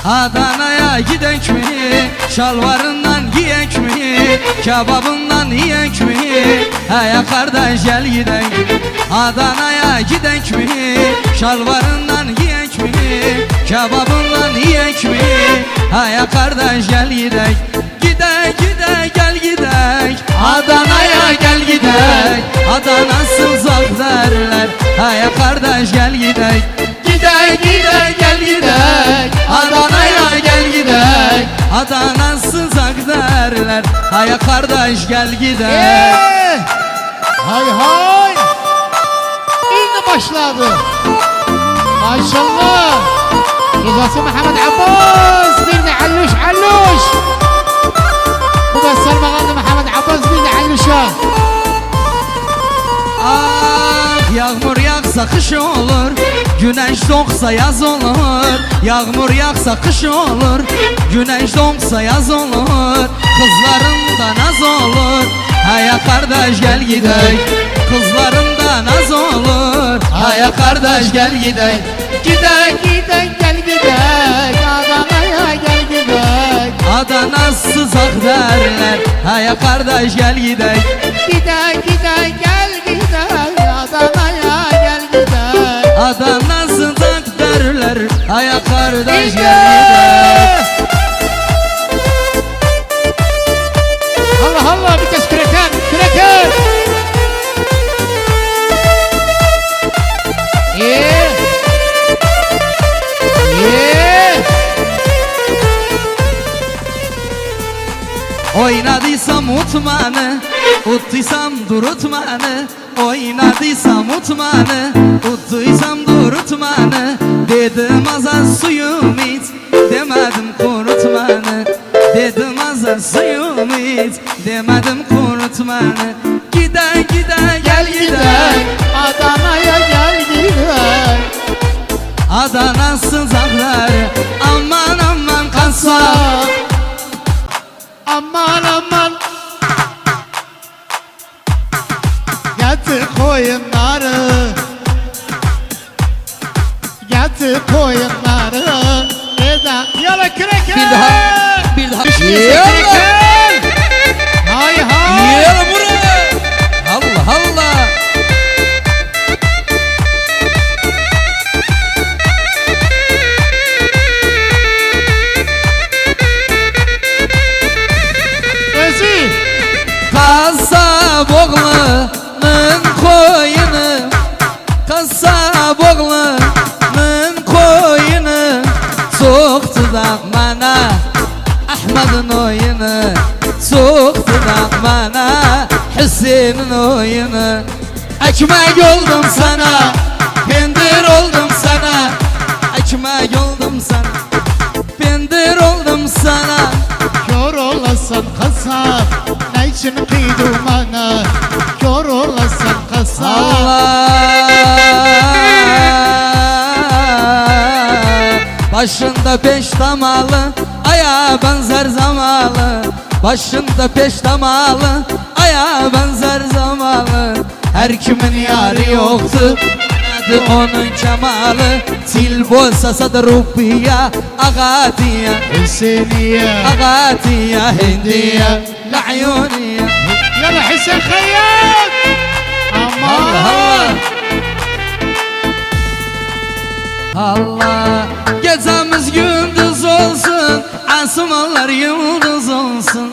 Adana'ya gidek mi? Şalvarından giyek mi? Kebabından yiyek mi? Hey kardeş gel gidek. Adana'ya gidek mi? Şalvarından giyek mi? Kebabından yiyek mi? Hey kardeş gel gidek. Gidek gidek gel gidek. Adana'ya gel gidek. Adana'sız uzak derler. Hey kardeş gel gidek. Gidek gidek gel gidek. Adana'ya gel gidek. Adana'sız uzak derler. Hay kardeş gel gidek. Hay hay. Yine başladı. Maşallah. Rızası Muhammed Abbas. Bir de Alluş Alluş. Bu da Sarmaganlı Muhammed Abbas bir de Alluş'a. Ah yağmur yağsa kış olur, güneş doğsa yaz olur. Yağmur yağsa kış olur, güneş doğsa yaz olur. Kızların da naz olur. Hay kardeş gel gidek. Kızların da naz olur. Hay kardeş gel gidek. Gidek gidek gel gidek. Adana'ya gel gidek. Adana'sız ak derler. Hay kardeş gel gidek. Gidek gidek gel gidek. Adana'ya gel gidek. Adana'sız ak derler. Hay kardeş gel gidek. Allah Allah bir kez küreker küreker. Oynadıysam utmanı, uttuysam durutmanı. Oynadıysam utmanı, uttuysam durutmanı. Dedim azaz suyum iç, demedim kurutmanı. Dedim azaz suyum iç, demedim kurutmanı. Gidek gidek gel gidek. Adana'ya gel gidek. Adana'sız aklar, aman aman kasap. Aman aman. Getir koyunları. Getir koyunları. Neden? Yala küreker. Bir daha. Küreker. Hay hay. Yala buraya. Allah Allah. Özü. Kasap oğlunun koyunu, kasap oğlunun koyunu soktu da bana Ahmet'in oyunu, soktu da bana Hüseyin'in oyunu. Ekmek oldum sana, pendir oldum sana. Ekmek oldum sana, pendir oldum sana. Kör olasın kasap. Ne için kıydın bana? Kör olasın kasap. Allah başında beş damalı, ayağa benzer zamalı. Başında beş damalı, ayağa benzer zamalı. Her kimin yarı yoktu, adı onun kemalı. Sil bolsa sadrubiya, agatiya Hüseyniye. agatiya hindiya la'yuniya. Yalla Hüseyin Khayyat. Aman. Allah Allah Allah. Gecemiz gündüz olsun, asmanlar yıldız olsun.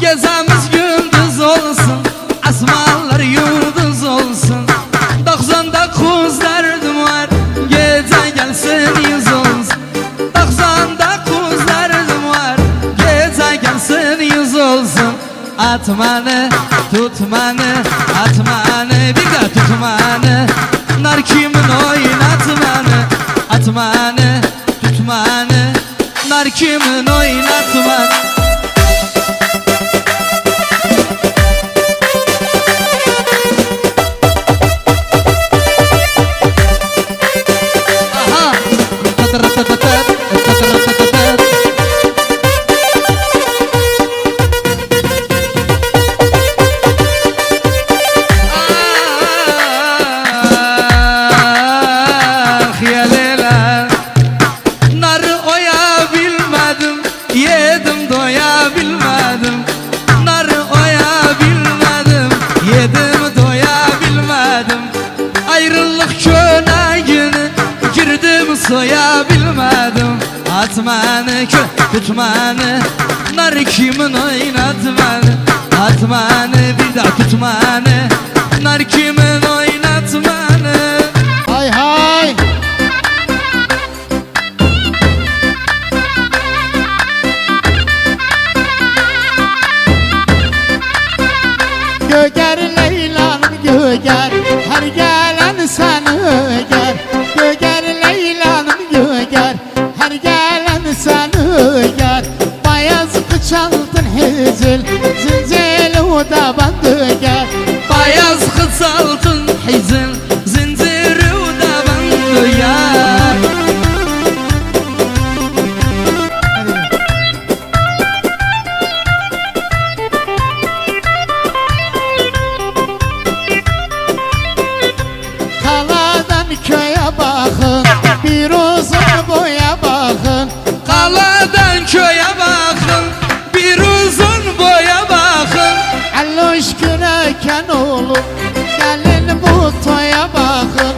Gecemiz gündüz olsun, asmanlar yıldız olsun. 99 derdim var, gece gelsin 100 olsun. 99 derdim var, gece gelsin 100 olsun. Atmanı, tutmanı, atmanı, bir de tutmanı. Nar kimin oynatmanı, atmanı, tutmanı. Nar kimin oynatmanı. Aha. Ah ya Leyla, nar oya bil Yok köneğini girdim soyabilmedim. At beni tut beni, nar kimin oynat beni. At beni bir daha tut beni, nar kimin oynat beni. Hay hay. Göger Leyla'nım göger, her gelen seni öger. Göger Leyla'nım göger, her gelen seni öger. Bayaz kıçaldın hizil, zinceli o da ben döger. Bayaz kız altın hizin, zinciri o da ben duyar. Kaladan köye bakın, bir uzun boya bakın. Kaladan köye bakın, bir uzun boya bakın. Alloş küreken oğlum, gelin bu toya bakın.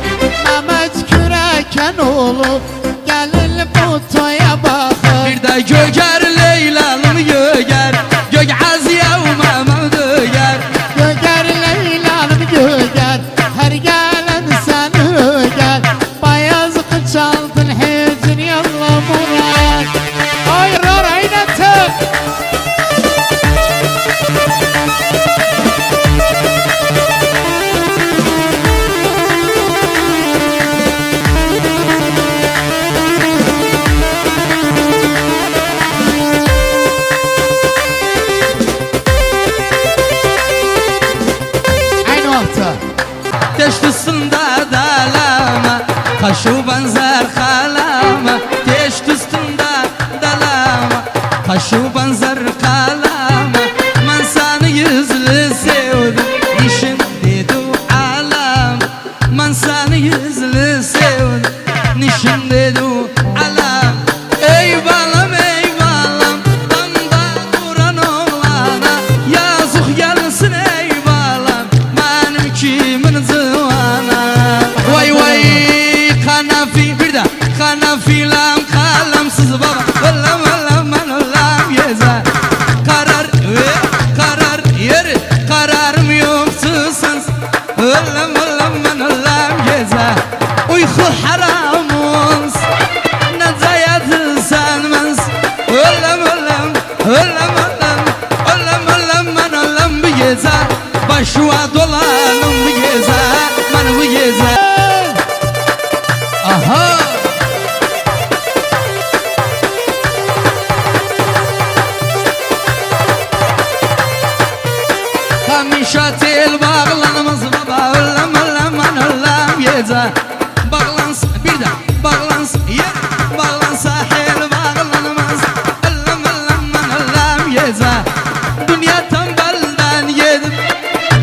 Mehmet küreken oğlum, gelin bu toya bakın. Bir de göger Leyla'lım göger, gök az yavmamı döger. Göger Leyla'nım göger, her gelen seni öger. Bayaz kıçaldın hezin yalla murat. Ayrar aynatım. Aynı vakta. Teş üstünde dalama, kaşı benzer kalama. Teş üstünde dalama, kaşı benzer kalama. Ben seni yüzlü sevdim, işin dedi alam. Ben seni yüzlü sevdim, nişin dedi alam. Ey balam ey balam, damda duran oğlana. Yazık gelsin ey balam, benim kimin zıvana. Vay vay kanafi bir de kanafilam kalamsız baba. Ölüm ölüm ben ölüm yeze. Karar yeri kararım yoktu sensiz. Ölüm ölüm ben ölüm yeze. Uyku haramız, ne zayatı senmez. Ölüm ölüm ölüm ölüm ölüm ölüm ben ölüm bir geze. Başıma dolanım bir geze, ben bir geze. Aha. Kamışa tel bağlanımız baba. Ölüm ölüm ben ölüm geze. Bağlansın bir de bağlansın yer. Bağlansa hel bağlanımız. Ölüm ölüm ben ölüm geze. Dünya tembelden yedim,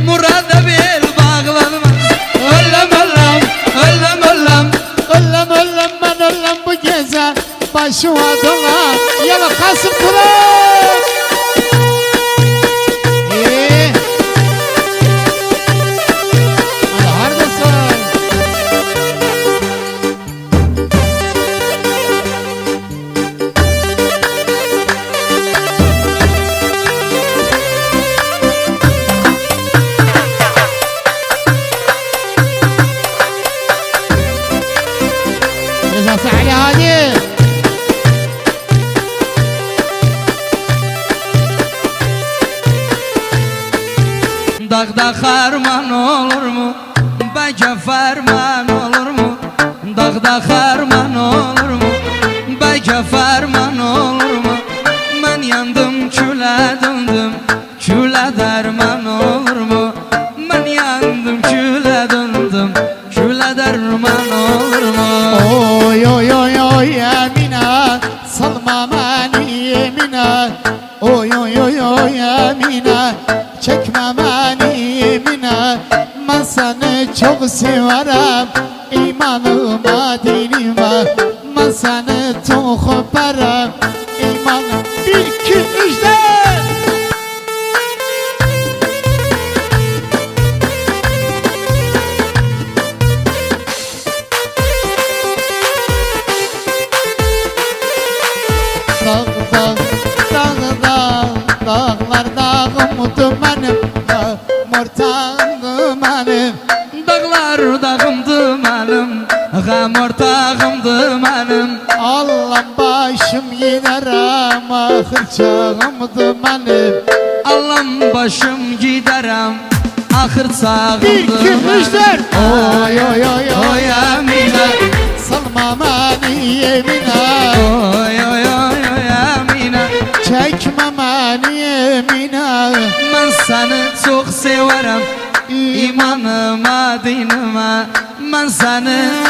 murada bel bağlanımız. Ölüm ölüm ölüm ölüm. Ölüm ölüm ben ölüm bu gece. Başıma dolan. Yalı Kasım Kuran. Allah hardasın. Rızası Ali Hadi. Dağda harman olur mu? Bence ferman olur mu? Dağda harman olur mu? Bence ferman olur mu? Ben yandım küle döndüm, küle derman olur mu? Ben yandım küle döndüm, küle derman olur mu? Oy oy oy oy Emine, salma beni yemine. Oy oy oy oy Emine, çekme beni yemine. Ben seni çok severim, imanıma dinime. Ben seni çok öperim, imanım. Bir iki üç dört. Gam ortağımdı benim. Allah başım giderim ahır çağımdı benim. Allah'ım başım giderim. Ahır sağımdı Bir, iki, üç, dört. Oy oy oy Oy oy. Emine. Salma beni yemine. Oy oy oy oy Emine. Çekme beni yemine. Ben seni çok severim. İmanıma dinime. Ben seni